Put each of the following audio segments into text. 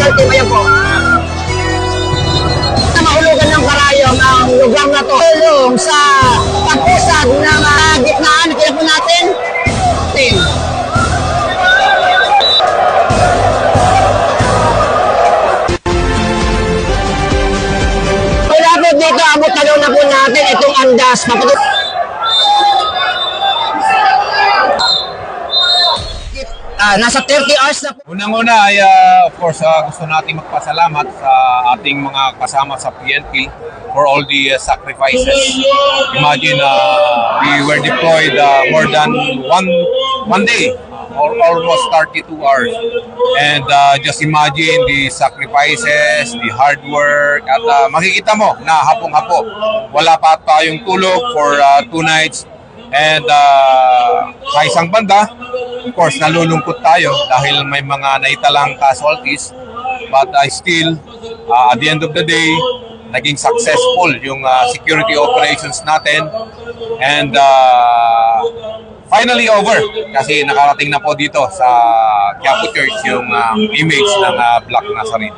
Special team, ayan po. Mahulugan ng karayom ang lugar na to. Tulong sa pag-usad ng gitnaan, kaya po natin. Kulapot dito, abot na na po natin itong andas. Nasa 30 hours na po. Unang-una ay of course gusto nating magpasalamat sa ating mga kasama sa PNP for all the sacrifices. Imagine we were deployed more than one day or almost 32 hours. And just imagine the sacrifices, the hard work, at makikita mo na hapong-hapo. Wala pa tayong tulog for 2 nights. And sa isang banda, of course, nalulungkot tayo dahil may mga naitalang casualties. But still, at the end of the day, naging successful yung security operations natin. And finally over kasi nakarating na po dito sa Quiapo Church yung image ng Black Nazarene.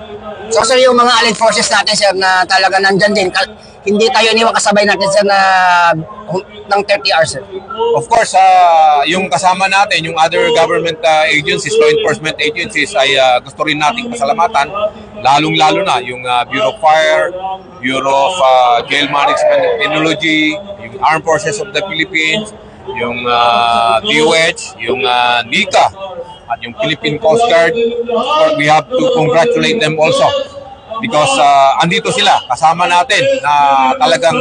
So sir, yung mga allied forces natin sir na talaga nandyan din, hindi tayo iniwan kasabay natin sir na ng 30 hours sir. Of course, yung kasama natin, yung other government agencies, law enforcement agencies ay gusto rin nating pasalamatan, lalong-lalo na yung Bureau of Fire, Bureau of Jail Management and Technology, yung Armed Forces of the Philippines, yung DOH, yung NICA, at yung Philippine Coast Guard. Of course, we have to congratulate them also because andito sila, kasama natin na talagang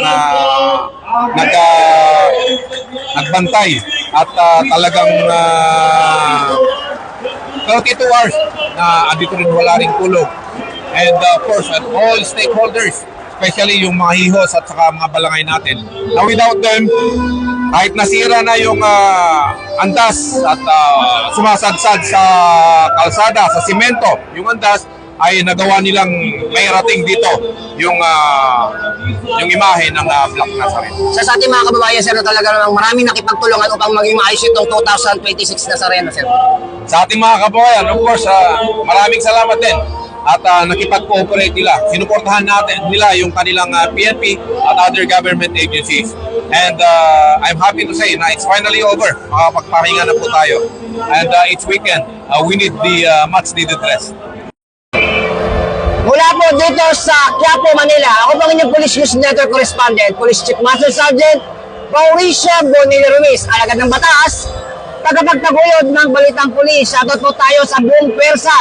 nagbantay at talagang 32 hours na andito rin wala ring tulog. And of course, at all stakeholders, especially yung mga hihos at saka mga balangay natin. Now without them, kahit nasira na yung andas at sumasadsad sa kalsada, sa simento, yung andas, ay nagawa nilang may rating dito yung imahe ng Black Nazarene. Sa ating mga kababayan sir na talaga namang maraming nakipagtulungan upang maging maayos itong 2026 Nazareno sir. Sa ating mga kababayan, of course, maraming salamat din at nakipag-cooperate nila. Sinuportahan natin nila yung kanilang PNP at other government agencies. And I'm happy to say na it's finally over. Makapagpahinga na po tayo. And it's weekend. We need the much needed rest. Mula po dito sa Quiapo, Manila, ako po ang inyong Police News Network Correspondent, Police Chief Master Sergeant Mauricio Bonilla Ruiz, alagad ng batas, tagapagtaguyod ng balitang pulis. Shoutout po tayo sa buong pwersa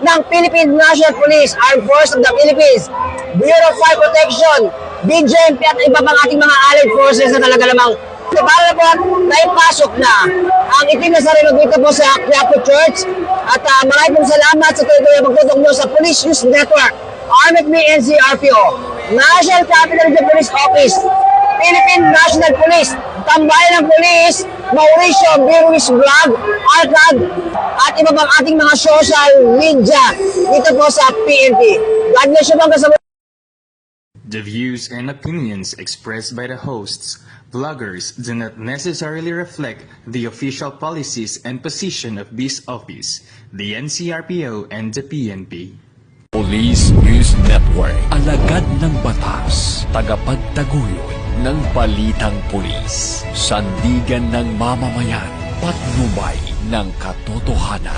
ng Philippine National Police, Armed Forces of the Philippines, Bureau of Fire Protection, BGMP at iba pang ating mga allied forces na talaga namang para po naipasok na ang itim na sarili dito po sa Quiapo Church. At maraming salamat sa tuloy na pagtutok nyo sa Police News Network, Armed Me NCRPO, National Capital Police Office, Philippine National Police, Tambayan ng Police, Mauricio Ruiz Vlog, Arcad, at iba pang ating mga social media dito po sa PNP. God bless you mga kasama. The views and opinions expressed by the hosts, vloggers do not necessarily reflect the official policies and position of this office, the NCRPO, and the PNP. Police News Network, alagad ng batas, tagapagtaguyod ng balitang pulis, sandigan ng mamamayan, patnubay ng katotohanan.